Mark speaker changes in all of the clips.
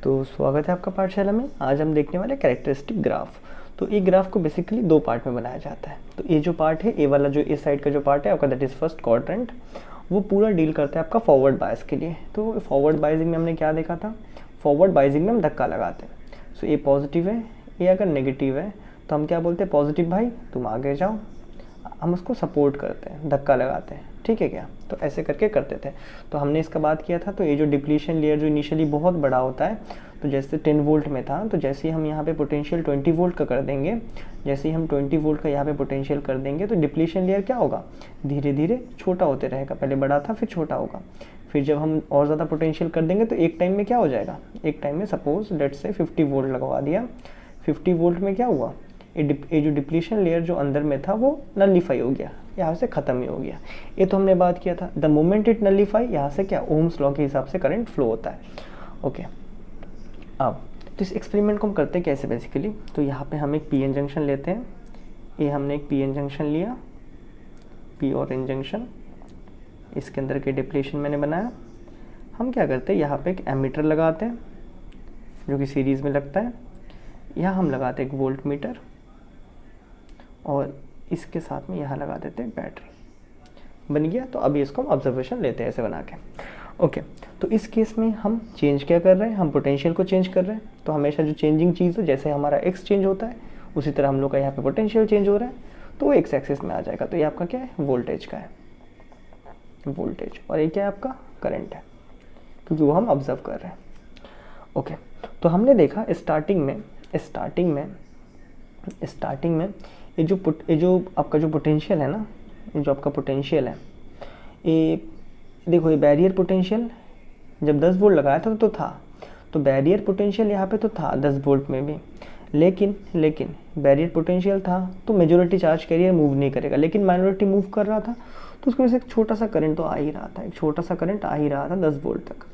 Speaker 1: तो स्वागत है आपका पाठशाला में। आज हम देखने वाले कैरेक्टरिस्टिक ग्राफ। तो ये ग्राफ को बेसिकली दो पार्ट में बनाया जाता है। तो ये जो पार्ट है, ए वाला जो इस साइड का जो पार्ट है आपका, दैट इज़ फर्स्ट क्वाड्रेंट, वो पूरा डील करता है आपका फॉरवर्ड बायस के लिए। तो फॉरवर्ड बायसिंग में हमने क्या देखा था, फॉरवर्ड बायसिंग में हम धक्का लगाते हैं। सो ये पॉजिटिव है, ये अगर नेगेटिव है तो हम क्या बोलते हैं, पॉजिटिव भाई तुम आगे जाओ, हम उसको सपोर्ट करते हैं, धक्का लगाते हैं, ठीक है क्या। तो ऐसे करके करते थे। तो हमने इसका बात किया था। तो ये जो डिप्लीशन लेयर जो इनिशियली बहुत बड़ा होता है, तो जैसे 10 वोल्ट में था, तो जैसे ही हम यहाँ पे पोटेंशियल 20 वोल्ट का कर देंगे, जैसे ही हम 20 वोल्ट का यहाँ पे पोटेंशियल कर देंगे, तो डिप्लीशन लेयर क्या होगा, धीरे धीरे छोटा होते रहेगा। पहले बड़ा था फिर छोटा होगा, फिर जब हम और ज़्यादा पोटेंशियल कर देंगे तो एक टाइम में क्या हो जाएगा, एक टाइम में सपोज लेट्स से 50 वोल्ट लगवा दिया। 50 वोल्ट में क्या हुआ, ये जो डिप्लीशन लेयर जो अंदर में था वो नलीफाई हो गया, यहाँ से ख़त्म ही हो गया। ये तो हमने बात किया था। द मोमेंट इट नलीफाई, यहाँ से क्या ओम्स लॉ के हिसाब से करंट फ्लो होता है। ओके, अब तो इस एक्सपेरिमेंट को हम करते हैं कैसे बेसिकली। तो यहाँ पे हम एक पी एन जंक्शन लेते हैं। ये हमने एक पी एन जंक्शन लिया, पी और एन जंक्शन, इसके अंदर के डिप्लीशन मैंने बनाया। हम क्या करते हैं, यहाँ पे एक एमीटर लगाते हैं जो कि सीरीज़ में लगता है। यहाँ हम लगाते हैं एक वोल्ट मीटर, और इसके साथ में यहाँ लगा देते हैं बैटरी। बन गया। तो अभी इसको हम ऑब्जर्वेशन लेते हैं ऐसे बना के। ओके, तो इस केस में हम चेंज क्या कर रहे हैं, हम पोटेंशियल को चेंज कर रहे हैं। तो हमेशा जो चेंजिंग चीज़ है, जैसे हमारा एक्स चेंज होता है उसी तरह हम लोग का यहाँ पे पोटेंशियल चेंज हो रहा है, तो वो एक्स एक्सिस में आ जाएगा। तो ये आपका क्या है, वोल्टेज का है, वोल्टेज, और ये क्या है आपका करंट है, क्योंकि वो हम ऑब्जर्व कर रहे हैं। ओके, तो हमने देखा स्टार्टिंग में ये जो आपका जो पोटेंशियल है ना, ये जो आपका पोटेंशियल है, ये देखो, ये बैरियर पोटेंशियल जब 10 वोल्ट लगाया था तो था, तो बैरियर पोटेंशियल यहाँ पे तो था 10 वोल्ट में भी, लेकिन बैरियर पोटेंशियल था तो मेजॉरिटी चार्ज कैरियर मूव नहीं करेगा, लेकिन माइनॉरिटी मूव कर रहा था, तो उसकी वजह से एक छोटा सा करंट तो आ ही रहा था, एक छोटा सा करंट आ ही रहा था 10 वोल्ट तक।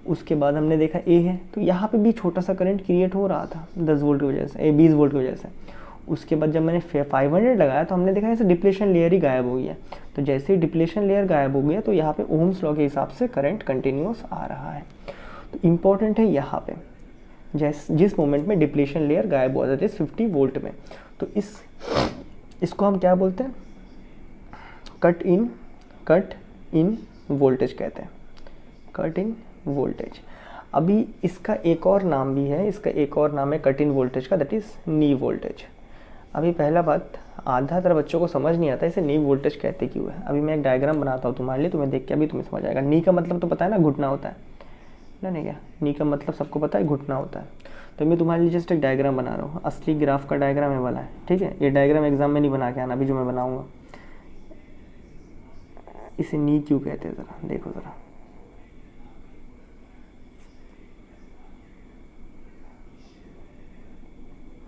Speaker 1: उसके बाद हमने देखा ए है, तो यहाँ पे भी छोटा सा करंट क्रिएट हो रहा था 10 वोल्ट की वजह से, 20 वोल्ट की वजह से। उसके बाद जब मैंने 500 लगाया तो हमने देखा ऐसे डिप्लेशन लेयर ही गायब हो गया। तो जैसे ही डिप्लेशन लेयर गायब हो गया तो यहाँ पे ओम्स लॉ के हिसाब से करंट कंटिन्यूस आ रहा है। तो इम्पॉर्टेंट है यहाँ पे जिस मोमेंट में डिप्लेशन लेयर गायब हुआ, दैट इज 50 वोल्ट में, तो इसको हम क्या बोलते हैं, कट इन वोल्टेज कहते हैं, कट इन वोल्टेज। अभी इसका एक और नाम भी है, इसका एक और नाम है कट इन वोल्टेज का, दैट इज नी वोल्टेज। अभी पहला बात, आधा तरह बच्चों को समझ नहीं आता इसे नी वोल्टेज कहते क्यों है। अभी मैं एक डायग्राम बनाता हूँ तुम्हारे लिए, तुम्हें देख के अभी तुम्हें समझ आएगा। नी का मतलब तो पता है ना, घुटना होता है ना, नहीं क्या, नी का मतलब सबको पता है, घुटना होता है। तो मैं तुम्हारे लिए जस्ट एक डायग्राम बना रहा हूँ, असली ग्राफ का डायग्राम है वाला है, ठीक है। ये डायग्राम एग्जाम में नहीं बना के आना, अभी जो मैं बनाऊँगा। इसे नी क्यों कहते हैं, ज़रा देखो ज़रा,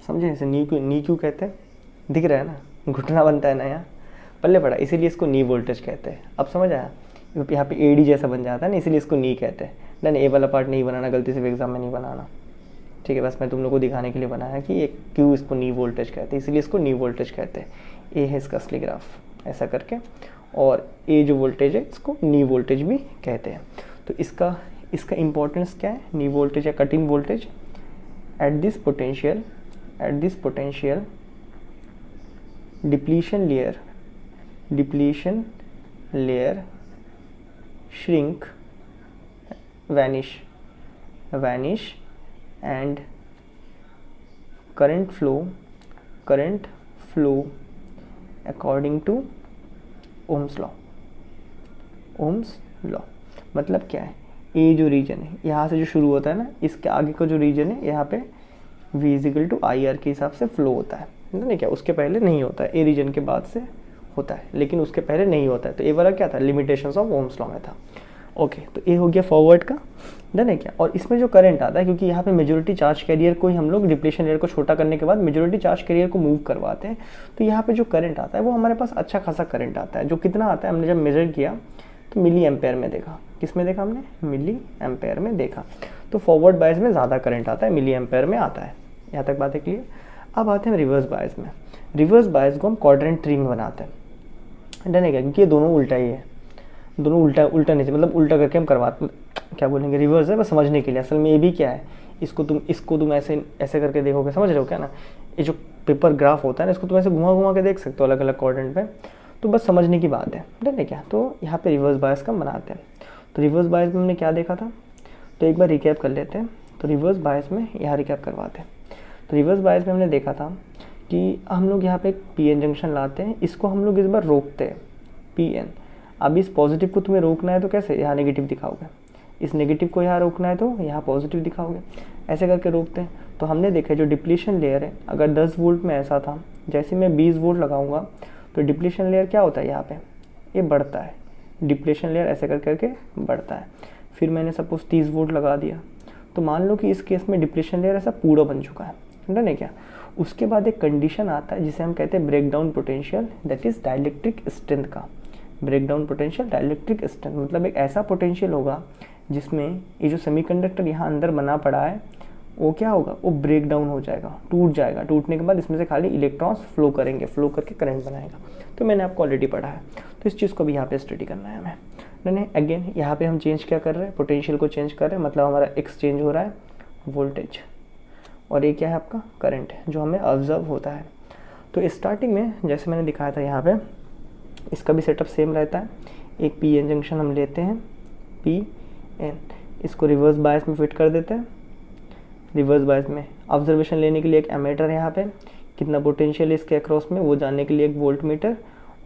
Speaker 1: समझे इसे नी क्यों कहते हैं, दिख रहा है ना, घुटना बनता है ना यहाँ, पल्ले पड़ा, इसीलिए इसको नी वोल्टेज कहते हैं। अब समझ आया, यहाँ पे एडी जैसा बन जाता है ना, इसीलिए इसको नी कहते हैं। नहीं, ए वाला पार्ट नहीं बनाना, गलती से एग्जाम में नहीं बनाना, ठीक है। बस मैं तुम लोग को दिखाने के लिए बनाया कि ये क्यों इसको नी वोल्टेज कहते हैं, इसलिए इसको नी वोल्टेज कहते हैं। ये है इसका असली ग्राफ ऐसा करके, और ये जो वोल्टेज है इसको नी वोल्टेज भी कहते हैं। तो इसका इंपॉर्टेंस क्या है, नी वोल्टेज या cut in voltage, at this potential depletion layer shrink, vanish and current flow according to Ohm's law। मतलब क्या है, ये जो रीजन है यहाँ से जो शुरू होता है ना, इसके आगे का जो रीजन है यहाँ पे V = IR के हिसाब से फ्लो होता है नहीं क्या, उसके पहले नहीं होता है, ए रीजन के बाद से होता है, लेकिन उसके पहले नहीं होता है। तो ये वाला क्या था, लिमिटेशंस ऑफ ओम्स लॉ में था। ओके, तो ये हो गया फॉरवर्ड का, डन है क्या। और इसमें जो करंट आता है, क्योंकि यहाँ पे मेजॉरिटी चार्ज कैरियर को ही हम लोग डिप्लेशन लेयर को छोटा करने के बाद मेजॉरिटी चार्ज कैरियर को मूव करवाते हैं, तो यहाँ पे जो करंट आता है वो हमारे पास अच्छा खासा करंट आता है। जो कितना आता है, हमने जब मेजर किया तो मिली एम्पेयर में देखा। किस में देखा हमने, मिली एम्पेयर में देखा। तो फॉरवर्ड बायस में ज़्यादा करंट आता है, मिली एम्पेयर में आता है। यहाँ तक बात है क्लियर। अब आते हैं रिवर्स बायस में। रिवर्स बायस को हम क्वाड्रेंट 3 में बनाते हैं, डन है क्या, क्योंकि ये दोनों उल्टा ही है, दोनों उल्टा नहीं, मतलब उल्टा करके हम करवाते, क्या बोलेंगे, रिवर्स है, बस समझने के लिए। असल में ये भी क्या है, इसको तुम ऐसे ऐसे करके देखोगे, समझ रहे हो क्या ना, ये जो पेपर ग्राफ होता है ना, इसको तुम ऐसे घुमा घुमा के देख सकते हो अलग अलग क्वाड्रेंट पे, तो बस समझने की बात है, ठीक है क्या। तो यहाँ पे रिवर्स बायस का बनाते हैं। तो रिवर्स बायस में हमने क्या देखा था, तो एक बार रिकैप कर लेते हैं। तो रिवर्स बायस में यहाँ रिकैप करवाते हैं। तो रिवर्स बायस में हमने देखा था कि हम लोग यहाँ पे एक पीएन जंक्शन लाते हैं, इसको हम लोग इस बार रोकते हैं, पीएन। अब इस पॉजिटिव को तुम्हें रोकना है तो कैसे, यहाँ नेगेटिव दिखाओगे, इस नेगेटिव को यहाँ रोकना है तो यहाँ पॉजिटिव दिखाओगे, ऐसे करके रोकते हैं। तो हमने देखा जो डिप्लीशन लेयर है, अगर 10 वोल्ट में ऐसा था, जैसे मैं 20 वोल्ट लगाऊंगा तो डिप्लीशन लेयर क्या होता है, यहाँ पे ये बढ़ता है, डिप्लीशन लेयर ऐसे कर करके बढ़ता है। फिर मैंने सपोज 30 वोल्ट लगा दिया, तो मान लो कि इस केस में डिप्लीशन लेयर ऐसा पूरा बन चुका है, समझा नहीं क्या। उसके बाद एक कंडीशन आता है जिसे हम कहते हैं breakdown potential, that is dielectric strength का। Breakdown potential, dielectric strength मतलब एक ऐसा पोटेंशियल होगा जिसमें ये जो सेमीकंडक्टर यहाँ अंदर बना पड़ा है वो क्या होगा, वो ब्रेक डाउन हो जाएगा, टूट जाएगा। टूटने के बाद इसमें से खाली इलेक्ट्रॉन्स फ्लो करेंगे, फ्लो करके करंट बनाएगा। तो मैंने आपको ऑलरेडी पढ़ा है, तो इस चीज़ को भी यहाँ पे स्टडी करना है हमें। नहीं अगेन यहाँ पे हम चेंज क्या कर रहे हैं, पोटेंशियल को चेंज कर रहे हैं, मतलब हमारा एक्सचेंज हो रहा है वोल्टेज, और ये क्या है आपका करंट है जो हमें ऑब्जर्व होता है। तो स्टार्टिंग में जैसे मैंने दिखाया था यहाँ पे, इसका भी सेटअप सेम रहता है। एक पी एन जंक्शन हम लेते हैं, पी एन, इसको रिवर्स बायस में फिट कर देते हैं। रिवर्स बायस में ऑब्जर्वेशन लेने के लिए एक एमीटर यहाँ पे, कितना पोटेंशियल है इसके अक्रॉस में वो जानने के लिए एक वोल्ट मीटर,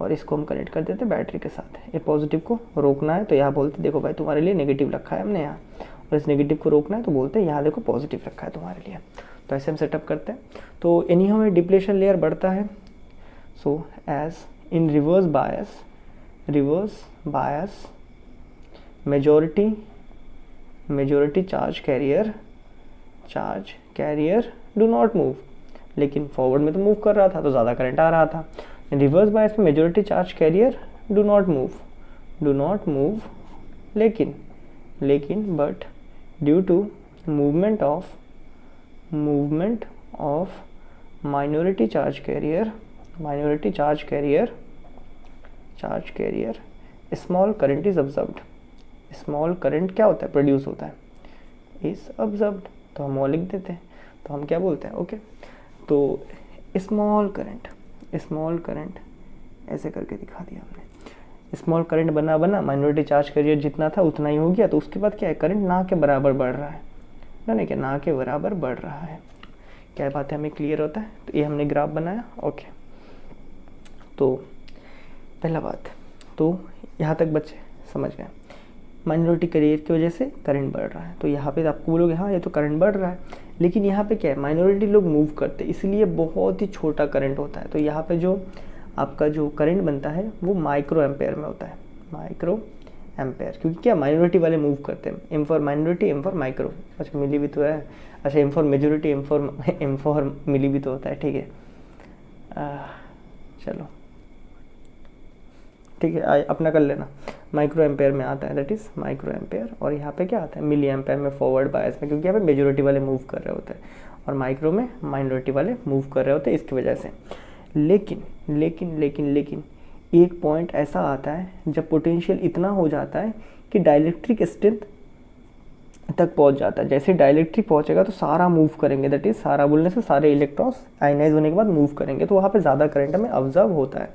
Speaker 1: और इसको हम कनेक्ट कर देते हैं बैटरी के साथ। ये पॉजिटिव को रोकना है तो यहाँ बोलते देखो भाई तुम्हारे लिए नेगेटिव रखा है हमने यहाँ, और इस नेगेटिव को रोकना है तो बोलते हैं यहाँ देखो पॉजिटिव रखा है तुम्हारे लिए। तो ऐसे हम सेटअप करते हैं। तो एनी हमें डिप्लेशन लेयर बढ़ता है। So as in reverse bias majority charge carrier do not move, लेकिन फॉरवर्ड में तो मूव कर रहा था तो ज़्यादा करंट आ रहा था। रिवर्स बायस में majority charge carrier do not move, लेकिन but due to movement of minority charge carrier small current is observed. Small current क्या होता है, प्रोड्यूस होता है, इज ऑब्जर्व्ड। तो हम वो लिख देते हैं, तो हम क्या बोलते हैं, ओके। तो स्मॉल करंट ऐसे करके दिखा दिया हमने। स्मॉल करंट बना माइनॉरिटी चार्ज कैरियर जितना था उतना ही हो गया। तो उसके बाद क्या है, करंट ना के बराबर बढ़ रहा है, ना क्या, ना के बराबर बढ़ रहा है। क्या बात है, हमें क्लियर होता है। तो ये हमने ग्राफ बनाया, ओके। तो पहला बात, तो यहाँ तक बच्चे समझ गए, माइनॉरिटी कैरियर की वजह से करंट बढ़ रहा है। तो यहाँ पे आपको बोलोगे हाँ ये तो करंट बढ़ रहा है, लेकिन यहाँ पे क्या है, माइनॉरिटी लोग मूव करते हैं इसलिए बहुत ही छोटा करंट होता है। तो यहाँ पे जो आपका जो करंट बनता है वो माइक्रो एम्पेयर में होता है, माइक्रो एम्पेयर, क्योंकि क्या माइनॉरिटी वाले मूव करते हैं। M for minority, M for micro, अच्छा मिली भी तो है, अच्छा M for majority, M for milli भी तो होता है, ठीक है। चलो ठीक है, अपना कर लेना। माइक्रो एम्पेयर में आता है, दैट इज़ माइक्रो एम्पेयर। और यहाँ पे क्या आता है, मिली एम्पेयर में, फॉरवर्ड बायस में, क्योंकि यहाँ पे मेजोरिटी वाले मूव कर रहे होते हैं और माइक्रो में माइनॉरिटी वाले मूव कर रहे होते हैं, इसकी वजह से। लेकिन एक पॉइंट ऐसा आता है जब पोटेंशियल इतना हो जाता है कि डाइलेक्ट्रिक स्ट्रेंथ तक पहुंच जाता है। जैसे डाइलेक्ट्रिक पहुंचेगा तो सारा मूव करेंगे, दैट इज सारा बोलने से सारे इलेक्ट्रॉन्स आयनाइज होने के बाद मूव करेंगे, तो वहाँ पे ज़्यादा करंट हमें ऑब्जर्व होता है।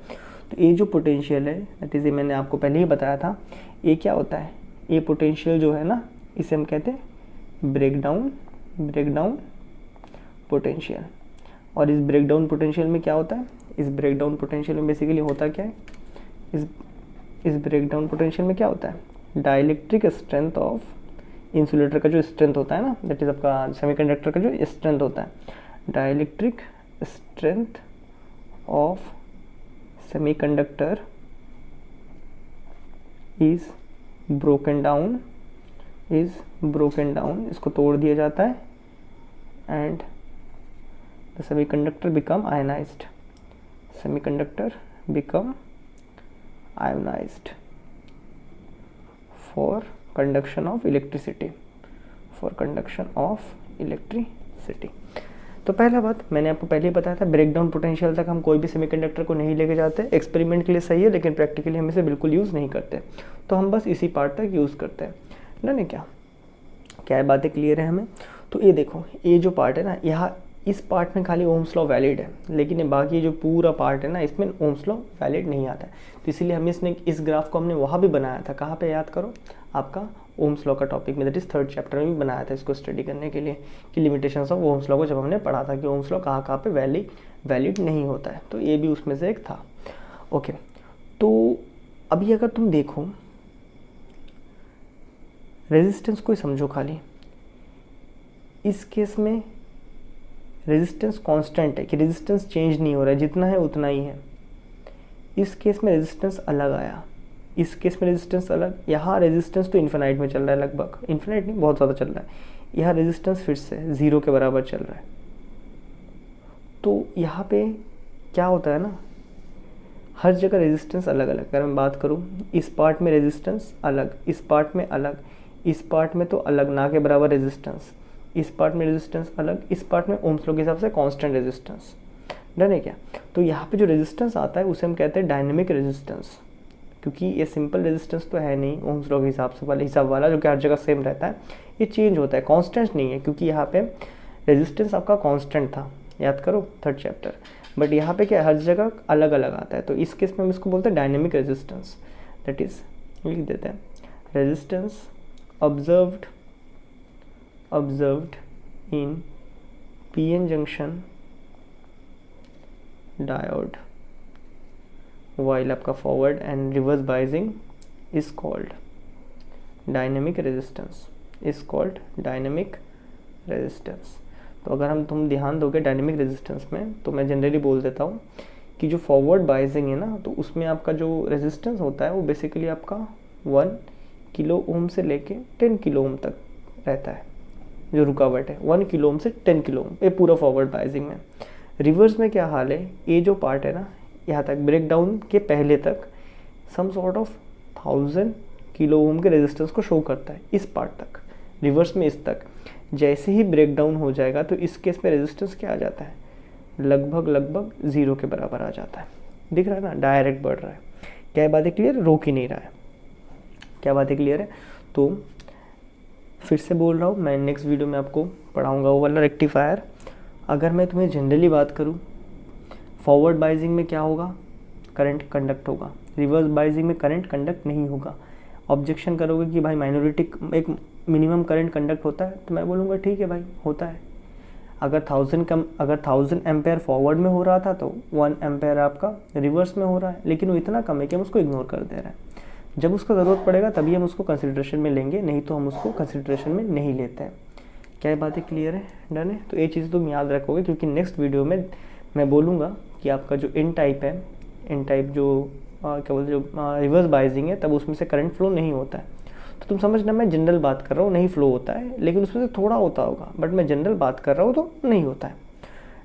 Speaker 1: तो ये जो पोटेंशियल है, दैट इज, ये मैंने आपको पहले ही बताया था, ये क्या होता है, ये पोटेंशियल जो है ना, इसे हम कहते हैं ब्रेक डाउन पोटेंशियल। और इस ब्रेक डाउन पोटेंशियल में क्या होता है, इस ब्रेक डाउन पोटेंशियल में बेसिकली होता क्या है, इस ब्रेक डाउन पोटेंशियल में क्या होता है, डाइलेक्ट्रिक स्ट्रेंथ ऑफ इंसुलेटर का जो स्ट्रेंथ होता है ना, दैट इज आपका सेमीकंडक्टर का जो स्ट्रेंथ होता है, dielectric strength of semiconductor is broken down, इसको तोड़ दिया जाता है, and the semiconductor become ionised, for conduction of electricity. तो पहला बात मैंने आपको पहले ही बताया था, ब्रेक डाउन पोटेंशियल तक हम कोई भी सेमीकंडक्टर को नहीं लेके जाते। एक्सपेरिमेंट के लिए सही है, लेकिन प्रैक्टिकली हम इसे बिल्कुल यूज़ नहीं करते, तो हम बस इसी पार्ट तक यूज़ करते हैं ना। क्या बातें क्लियर है हमें। तो ये देखो, ये जो पार्ट है ना, यहाँ इस पार्ट में खाली ओम्स लॉ वैलिड है, लेकिन बाकी जो पूरा पार्ट है ना, इसमें ओम्स लॉ वैलिड नहीं आता है। तो इसीलिए हम इस ग्राफ को हमने वहाँ भी बनाया था, कहाँ पे याद करो, आपका ओम्स लॉ का टॉपिक में, दैट इज 3rd चैप्टर में भी बनाया था इसको स्टडी करने के लिए, कि लिमिटेशंस ऑफ ओम्स लॉ को जब हमने पढ़ा था कि ओम्स लॉ कहाँ पे वैलिड नहीं होता है। तो ये भी उसमें से एक था। ओके, तो अभी अगर तुम देखो रेजिस्टेंस को ही समझो खाली, इस केस में रेजिस्टेंस कांस्टेंट है कि रेजिस्टेंस चेंज नहीं हो रहा है, जितना है उतना ही है। इस केस में रेजिस्टेंस अलग आया, इस केस में रेजिस्टेंस अलग। यहाँ रेजिस्टेंस तो इन्फिनाइट में चल रहा है, लगभग इन्फिनाइट नहीं, बहुत ज़्यादा चल रहा है। यहाँ रेजिस्टेंस फिर से 0 के बराबर चल रहा है। तो यहाँ पे क्या होता है ना, हर जगह रेजिस्टेंस अलग अलग। अगर मैं बात करूँ, इस पार्ट में रेजिस्टेंस अलग, इस पार्ट में अलग, इस पार्ट में तो अलग, ना के बराबर रेजिस्टेंस, इस पार्ट में रेजिस्टेंस अलग, इस पार्ट में ओम्स लॉ के हिसाब से कांस्टेंट रेजिस्टेंस। डन है क्या? तो यहाँ पे जो रेजिस्टेंस आता है उसे हम कहते हैं डायनेमिक रेजिस्टेंस, क्योंकि ये सिंपल रेजिस्टेंस तो है नहीं ओम्स लॉ के हिसाब से वाले हिसाब वाला, जो कि हर जगह सेम रहता है। ये चेंज होता है, कांस्टेंट नहीं है, क्योंकि यहाँ पे रेजिस्टेंस आपका कांस्टेंट था, याद करो 3rd चैप्टर। बट यहाँ पे क्या, हर जगह अलग अलग आता है। तो इस केस में हम इसको बोलते हैं डायनेमिक रेजिस्टेंस। दैट इज, लिख देते हैं, resistance observed in PN junction diode while आपका forward and reverse biasing is called dynamic resistance, is called dynamic resistance। तो अगर तुम ध्यान दोगे डायनेमिक रेजिस्टेंस में, तो मैं जनरली बोल देता हूँ कि जो फॉरवर्ड बाइजिंग है ना, तो उसमें आपका जो रेजिस्टेंस होता है वो बेसिकली आपका 1 किलो ओम से लेके 10 किलो ओम तक रहता है। जो रुकावट है 1 किलो ओम से 10 किलो ओम, ये पूरा फॉरवर्ड बाइजिंग में। रिवर्स में क्या हाल है, ये जो पार्ट है ना, यहाँ तक ब्रेक डाउन के पहले तक some sort of 1000 kilo ohm के रेजिस्टेंस को शो करता है, इस पार्ट तक, रिवर्स में इस तक। जैसे ही ब्रेक डाउन हो जाएगा तो इस केस में रेजिस्टेंस क्या आ जाता है, लगभग 0 के बराबर आ जाता है। दिख रहा है ना, डायरेक्ट बढ़ रहा है। क्या बातें क्लियर, रोक ही नहीं रहा है। क्या बातें क्लियर है? तो फिर से बोल रहा हूँ, मैं नेक्स्ट वीडियो में आपको पढ़ाऊँगा वो वाला रेक्टिफायर। अगर मैं तुम्हें जनरली बात करूँ, फॉरवर्ड बाइजिंग में क्या होगा, करंट कंडक्ट होगा, रिवर्स बाइजिंग में करंट कंडक्ट नहीं होगा। ऑब्जेक्शन करोगे कि भाई माइनॉरिटी एक मिनिमम करंट कंडक्ट होता है, तो मैं बोलूँगा ठीक है भाई, होता है। अगर 1000 एम्पेयर फॉरवर्ड में हो रहा था तो 1 एम्पेयर आपका रिवर्स में हो रहा है, लेकिन वो इतना कम है कि हम उसको इग्नोर कर दे रहे हैं। जब उसका ज़रूरत पड़ेगा तभी हम उसको कंसिडरेशन में लेंगे, नहीं तो हम उसको कंसिडरेशन में नहीं लेते हैं। क्या ये बातें क्लियर है? डन है? तो ये चीज़ तुम याद रखोगे, क्योंकि नेक्स्ट वीडियो में मैं बोलूँगा कि आपका जो एन टाइप है, एन टाइप जो क्या बोलते हैं, जो रिवर्स बाइजिंग है, तब उसमें से करंट फ्लो नहीं होता है। तो तुम समझना, मैं जनरल बात कर रहा हूँ, नहीं फ्लो होता है, लेकिन उसमें से थोड़ा होता होगा, बट मैं जनरल बात कर रहा हूँ तो नहीं होता है।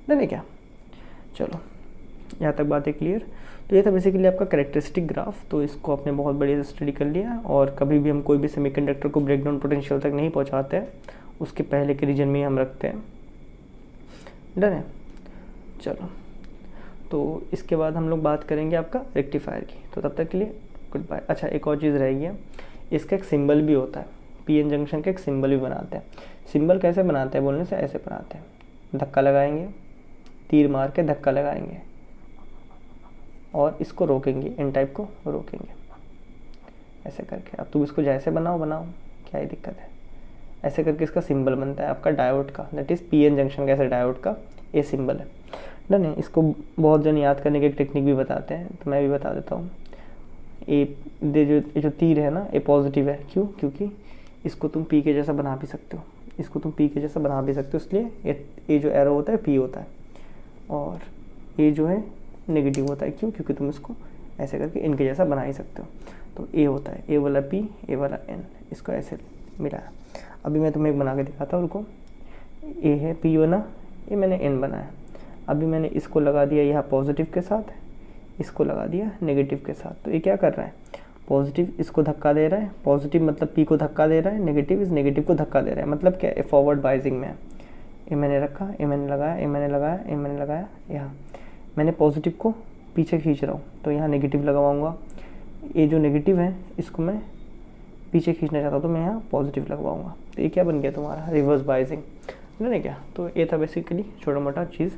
Speaker 1: डन है क्या? चलो, यहाँ तक बातें क्लियर। तो ये था बेसिकली आपका कैरेक्टरिस्टिक ग्राफ। तो इसको आपने बहुत बढ़िया से स्टडी कर लिया, और कभी भी हम कोई भी सेमीकंडक्टर को ब्रेकडाउन पोटेंशियल तक नहीं पहुँचाते हैं, उसके पहले के रीजन में ही हम रखते हैं। डन है? चलो, तो इसके बाद हम लोग बात करेंगे आपका रेक्टिफायर की। तो तब तक के लिए गुड बाय। अच्छा, एक और चीज़ रहेगी, इसका एक सिंबल भी होता है, पीएन जंक्शन का एक सिंबल भी बनाते हैं। सिंबल कैसे बनाते हैं बोलने से, ऐसे बनाते हैं, धक्का लगाएंगे, तीर मार के धक्का लगाएंगे और इसको रोकेंगे, एन टाइप को रोकेंगे ऐसे करके। अब तुम इसको जैसे बनाओ, क्या ही दिक्कत है। ऐसे करके इसका सिंबल बनता है आपका डायोड का, दैट इज़ पीएन जंक्शन का ऐसे डायोड का ये सिंबल है। डन है? इसको बहुत जन याद करने की एक टेक्निक भी बताते हैं, तो मैं भी बता देता हूँ। ये जो तीर है ना, ये पॉजिटिव है। क्यों? क्योंकि इसको तुम पी के जैसा बना भी सकते हो, इसको तुम पी के जैसा बना भी सकते हो, इसलिए ये जो एरो होता है पी होता है, और ये जो है नेगेटिव होता है। क्यों? क्योंकि तुम इसको ऐसे करके इनके जैसा बना ही सकते हो। तो ए होता है, ए वाला पी, ए वाला एन, इसको ऐसे मिलाया। अभी मैं तुम्हें एक बना के दिखाता हूँ, उनको ए है पी बना, ये मैंने एन बनाया। अभी मैंने इसको लगा दिया यहाँ पॉजिटिव के साथ, इसको लगा दिया नेगेटिव के साथ। तो ये क्या कर रहा है, पॉजिटिव इसको धक्का दे रहा है, पॉजिटिव मतलब पी को धक्का दे रहा है, नेगेटिव इस नेगेटिव को धक्का दे रहा है। मतलब क्या है, फॉरवर्ड बाइजिंग में है। ये मैंने रखा, ये मैंने लगाया, ये मैंने लगाया, ये मैंने लगाया, यहाँ मैंने पॉजिटिव को पीछे खींच रहा हूँ, तो यहाँ नेगेटिव लगाऊंगा। ये जो नेगेटिव है इसको मैं पीछे खींचना चाहता हूँ तो मैं यहाँ पॉजिटिव लगवाऊंगा। तो ये क्या बन गया तुम्हारा, रिवर्स बाइजिंग, है क्या। तो ये था बेसिकली छोटा मोटा चीज़।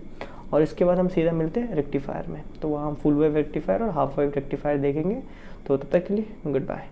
Speaker 1: और इसके बाद हम सीधा मिलते हैं रेक्टिफायर में, तो वहाँ हम फुल वेव रेक्टिफायर और हाफ वेव रेक्टिफायर देखेंगे। तो तब तक के लिए गुड बाय।